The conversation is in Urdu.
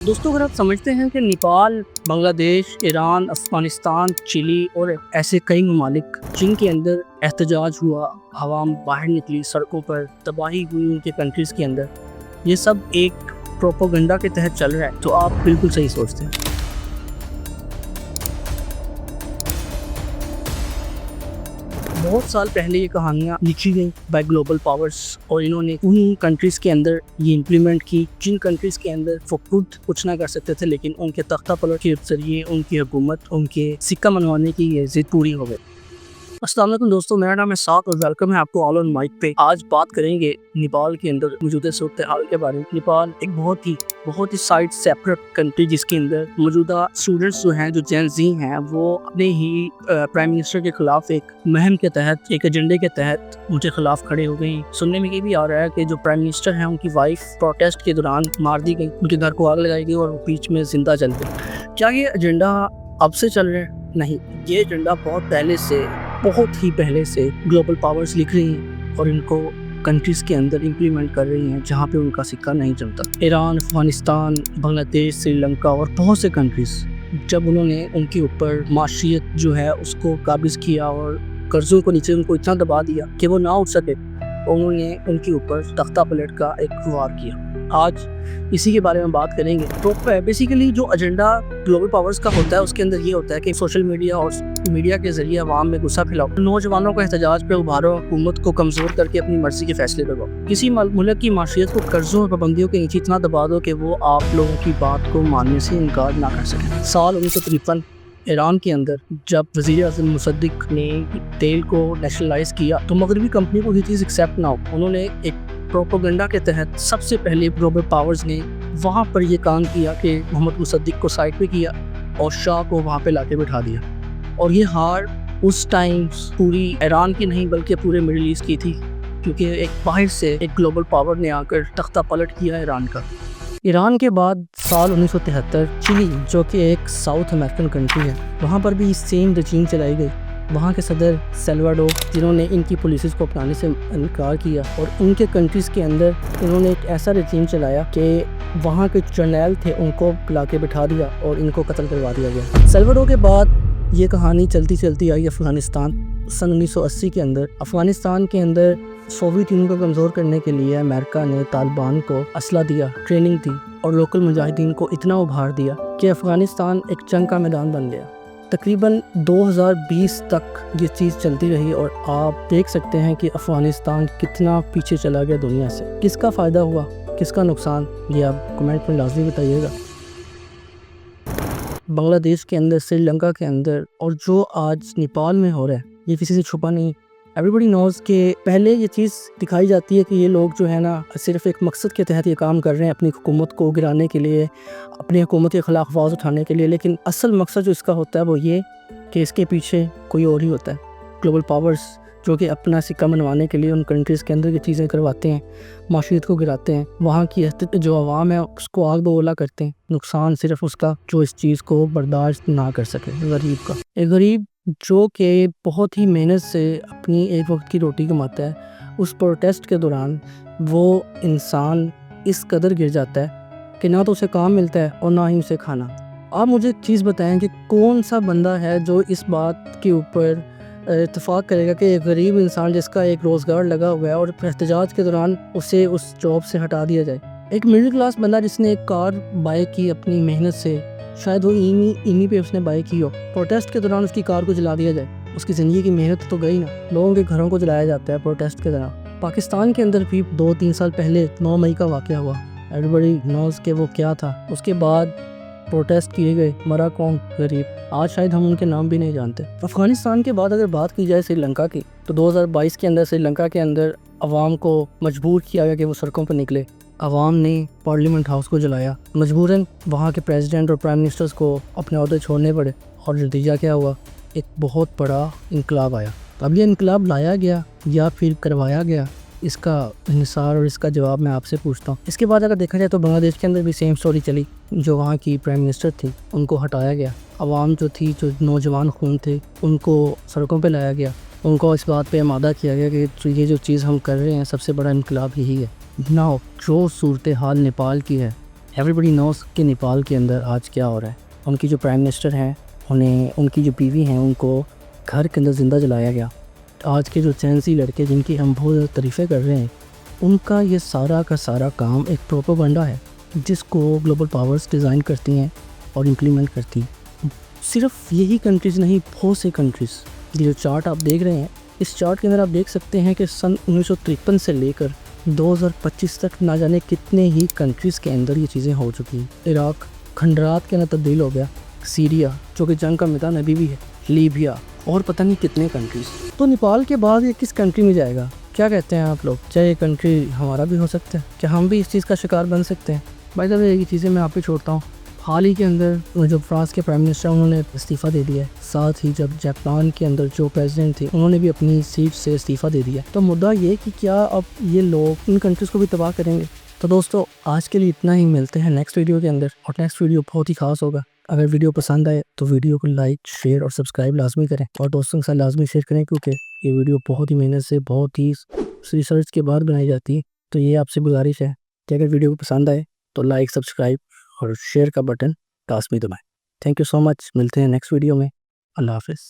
دوستوں اگر آپ سمجھتے ہیں کہ نیپال، بنگلہ دیش، ایران، افغانستان، چلی اور ایسے کئی ممالک جن کے اندر احتجاج ہوا، عوام باہر نکلی سڑکوں پر، تباہی ہوئی ان کے کنٹریز کے اندر، یہ سب ایک پروپیگنڈا کے تحت چل رہا ہے، تو آپ بالکل صحیح سوچتے ہیں۔ بہت سال پہلے یہ کہانیاں لکھی گئیں بائی گلوبل پاورز اور انہوں نے ان کنٹریز کے اندر یہ امپلیمنٹ کی جن کنٹریز کے اندر وہ خود کچھ نہ کر سکتے تھے، لیکن ان کے تختہ پلٹ کے ذریعے ان کی حکومت ان کے سکہ منوانے کی یہ ضد پوری ہو گئی۔ السلام علیکم دوستوں، میرا نام ہے ساق اور ویلکم ہے آپ کو آل آن مائک پہ۔ آج بات کریں گے نیپال کے اندر موجودہ صورتحال کے بارے میں۔ نیپال ایک بہت ہی سائڈ سیپریٹ کنٹری جس کے اندر موجودہ اسٹوڈنٹس جو ہیں، جو جین زی ہیں، وہ اپنے ہی پرائم منسٹر کے خلاف ایک مہم کے تحت، ایک ایجنڈے کے تحت ان کے خلاف کھڑے ہو گئے۔ سننے میں یہ بھی آ رہا ہے کہ جو پرائم منسٹر ہیں ان کی وائف پروٹیسٹ کے دوران مار دی گئی، ان کے گھر کو آگ لگائی گئی اور وہ بیچ میں زندہ جل گئی۔ کیا یہ ایجنڈا اب سے چل رہا ہے؟ نہیں، یہ ایجنڈا بہت ہی پہلے سے گلوبل پاورز لکھ رہی ہیں اور ان کو کنٹریز کے اندر امپلیمنٹ کر رہی ہیں جہاں پہ ان کا سکہ نہیں چلتا۔ ایران، افغانستان، بنگلہ دیش، سری لنکا اور بہت سے کنٹریز، جب انہوں نے ان کے اوپر معاشیت جو ہے اس کو قابض کیا اور قرضوں کو نیچے ان کو اتنا دبا دیا کہ وہ نہ اٹھ سکے، انہوں نے ان کے اوپر تختہ پلٹ کا ایک وار کیا۔ آج اسی کے بارے میں بات کریں گے۔ تو بیسیکلی جو ایجنڈا گلوبل پاورز کا ہوتا ہے اس کے اندر یہ ہوتا ہے کہ سوشل میڈیا اور میڈیا کے ذریعے عوام میں غصہ پھیلاؤ، نوجوانوں کو احتجاج پہ ابھارو، حکومت کو کمزور کر کے اپنی مرضی کے فیصلے کرواؤ، کسی ملک کی معیشت کو قرضوں اور پابندیوں کے نیچے اتنا دبا دو کہ وہ آپ لوگوں کی بات کو ماننے سے انکار نہ کر سکے۔ سال 1953 ایران کے اندر جب وزیر اعظم مصدق نے تیل کو نیشنلائز کیا تو مغربی کمپنی کو یہ چیز ایکسیپٹ نہ ہو، انہوں نے ایک پروپیگنڈا کے تحت سب سے پہلے گلوبل پاورز نے وہاں پر یہ کام کیا کہ محمد مصدق کو سائڈ پہ کیا اور شاہ کو وہاں پہ لا کے بٹھا دیا۔ اور یہ ہار اس ٹائم پوری ایران کی نہیں بلکہ پورے مڈل ایسٹ کی تھی، کیونکہ ایک باہر سے ایک گلوبل پاور نے آ کر تختہ پلٹ کیا ایران کا۔ ایران کے بعد سال 1973 چلی، جو کہ ایک ساؤتھ امریکن کنٹری ہے، وہاں پر بھی سیم رجیم چلائی گئی۔ وہاں کے صدر سیلواڈور، جنہوں نے ان کی پالیسیز کو اپنانے سے انکار کیا اور ان کے کنٹریز کے اندر انہوں نے ایک ایسا رجیم چلایا کہ وہاں کے جرنیل تھے ان کو لا کے بٹھا دیا اور ان کو قتل کروا دیا گیا۔ سیلواڈور کے بعد یہ کہانی چلتی آئی افغانستان۔ سن 1980 کے اندر افغانستان کے اندر سوویت یونین کو کمزور کرنے کے لیے امریکہ نے طالبان کو اسلحہ دیا، ٹریننگ دی اور لوکل مجاہدین کو اتنا ابھار دیا کہ افغانستان ایک جنگ کا میدان بن گیا۔ تقریباً 2020 تک یہ چیز چلتی رہی اور آپ دیکھ سکتے ہیں کہ افغانستان کتنا پیچھے چلا گیا دنیا سے۔ کس کا فائدہ ہوا، کس کا نقصان، یہ آپ کمنٹ میں لازمی بتائیے گا۔ بنگلہ دیش کے اندر، سری لنکا کے اندر اور جو آج نیپال میں ہو رہا ہے، یہ کسی سے چھپا نہیں۔ ایوری بڈی نوز کہ پہلے یہ چیز دکھائی جاتی ہے کہ یہ لوگ جو ہے نا صرف ایک مقصد کے تحت یہ کام کر رہے ہیں، اپنی حکومت کو گرانے کے لیے، اپنی حکومت کے خلاف آواز اٹھانے کے لیے، لیکن اصل مقصد جو اس کا ہوتا ہے وہ یہ کہ اس کے پیچھے کوئی اور ہی ہوتا ہے۔ گلوبل پاورز جو کہ اپنا سکہ منوانے کے لیے ان کنٹریز کے اندر یہ چیزیں کرواتے ہیں، معاشیت کو گراتے ہیں، وہاں کی جو عوام ہے اس کو آگ بگولا کرتے ہیں۔ نقصان صرف اس کا جو اس چیز کو برداشت نہ کر سکے، غریب کا۔ ایک غریب جو کہ بہت ہی محنت سے اپنی ایک وقت کی روٹی کماتا ہے، اس پروٹیسٹ کے دوران وہ انسان اس قدر گر جاتا ہے کہ نہ تو اسے کام ملتا ہے اور نہ ہی اسے کھانا۔ آپ مجھے ایک چیز بتائیں کہ کون سا بندہ ہے جو اس بات کے اوپر اتفاق کرے گا کہ ایک غریب انسان جس کا ایک روزگار لگا ہوا ہے اور احتجاج کے دوران اسے اس جاب سے ہٹا دیا جائے؟ ایک مڈل کلاس بندہ جس نے ایک کار بائی کی اپنی محنت سے، شاید وہ اینی پہ اس نے بائی کی ہو، پروٹیسٹ کے دوران اس کی کار کو جلا دیا جائے، اس کی زندگی کی محنت تو گئی نا۔ لوگوں کے گھروں کو جلایا جاتا ہے پروٹیسٹ کے دوران۔ پاکستان کے اندر بھی 2-3 سال پہلے 9 مئی کا واقعہ ہوا، ایوری بڈی نوز کہ وہ کیا تھا۔ اس کے بعد پروٹیسٹ کیے گئے، مرا کون؟ غریب۔ آج شاید ہم ان کے نام بھی نہیں جانتے۔ افغانستان کے بعد اگر بات کی جائے سری لنکا کی، تو 2022 کے اندر سری لنکا کے اندر عوام کو مجبور کیا گیا کہ وہ سڑکوں پر نکلے۔ عوام نے پارلیمنٹ ہاؤس کو جلایا، مجبوراً وہاں کے پریزیڈنٹ اور پرائم منسٹرز کو اپنے عہدے چھوڑنے پڑے، اور نتیجہ کیا ہوا؟ ایک بہت بڑا انقلاب آیا۔ اب یہ انقلاب لایا گیا یا پھر کروایا گیا، اس کا انحصار اور اس کا جواب میں آپ سے پوچھتا ہوں۔ اس کے بعد اگر دیکھا جائے تو بنگلہ دیش کے اندر بھی سیم سٹوری چلی، جو وہاں کی پرائم منسٹر تھی ان کو ہٹایا گیا، عوام جو تھی، جو نوجوان خون تھے، ان کو سڑکوں پہ لایا گیا، ان کو اس بات پہ آمادہ کیا گیا کہ یہ جو چیز ہم کر رہے ہیں سب سے بڑا انقلاب یہی ہے۔ نہ جو صورتحال نیپال کی ہے ایوری بڈی نوز کہ نیپال کے اندر آج کیا ہو رہا ہے. ان کی جو پرائم منسٹر ہیں انہیں ان کی جو بیوی ہیں ان کو گھر کے اندر زندہ جلایا گیا. آج کے جو چینسی لڑکے جن کی ہم بہت زیادہ تعریفیں کر رہے ہیں ان کا یہ سارا کا سارا کام ایک پروپیگنڈا ہے جس کو گلوبل پاورز ڈیزائن کرتی ہیں اور امپلیمنٹ کرتی ہیں. صرف یہی کنٹریز نہیں, بہت سے کنٹریز. یہ جو چارٹ آپ دیکھ رہے ہیں اس چارٹ کے اندر آپ دیکھ سکتے ہیں کہ سن 1953 سے لے کر 2025 تک نہ جانے کتنے ہی کنٹریز کے اندر یہ چیزیں ہو چکی ہیں. عراق کھنڈرات کے اندر تبدیل ہو گیا, سیریا جو کہ جنگ کا میدان ابھی بھی ہے, لیبیا اور پتہ نہیں کتنے کنٹریز. تو نیپال کے بعد یہ کس کنٹری میں جائے گا؟ کیا کہتے ہیں آپ لوگ؟ کیا یہ کنٹری ہمارا بھی ہو سکتا ہے؟ کیا ہم بھی اس چیز کا شکار بن سکتے ہیں؟ بھائی صاحب یہ چیزیں میں آپ پہ چھوڑتا ہوں. حال ہی کے اندر جو فرانس کے پرائم منسٹر انہوں نے استعفیٰ دے دیا ہے. ساتھ ہی جب جاپان کے اندر جو پریزیڈنٹ تھے انہوں نے بھی اپنی سیٹ سے استعفیٰ دے دیا. تو مدعا یہ کہ کیا اب یہ لوگ ان کنٹریز کو بھی تباہ کریں گے؟ تو دوستو آج کے لیے اتنا ہی. ملتے ہیں نیکسٹ ویڈیو کے اندر, اور نیکسٹ ویڈیو بہت ہی خاص ہوگا. اگر ویڈیو پسند آئے تو ویڈیو کو لائک, شیئر اور سبسکرائب لازمی کریں, اور دوستوں کے ساتھ لازمی شیئر کریں کیونکہ یہ ویڈیو بہت ہی محنت سے, بہت ہی ریسرچ کے بعد بنائی جاتی ہے. تو یہ آپ سے گزارش ہے کہ اگر ویڈیو کو پسند آئے تو لائک, سبسکرائب اور شیئر کا بٹن لازمی دبائیں. تھینک یو سو مچ. ملتے ہیں نیکسٹ ویڈیو میں. اللہ حافظ.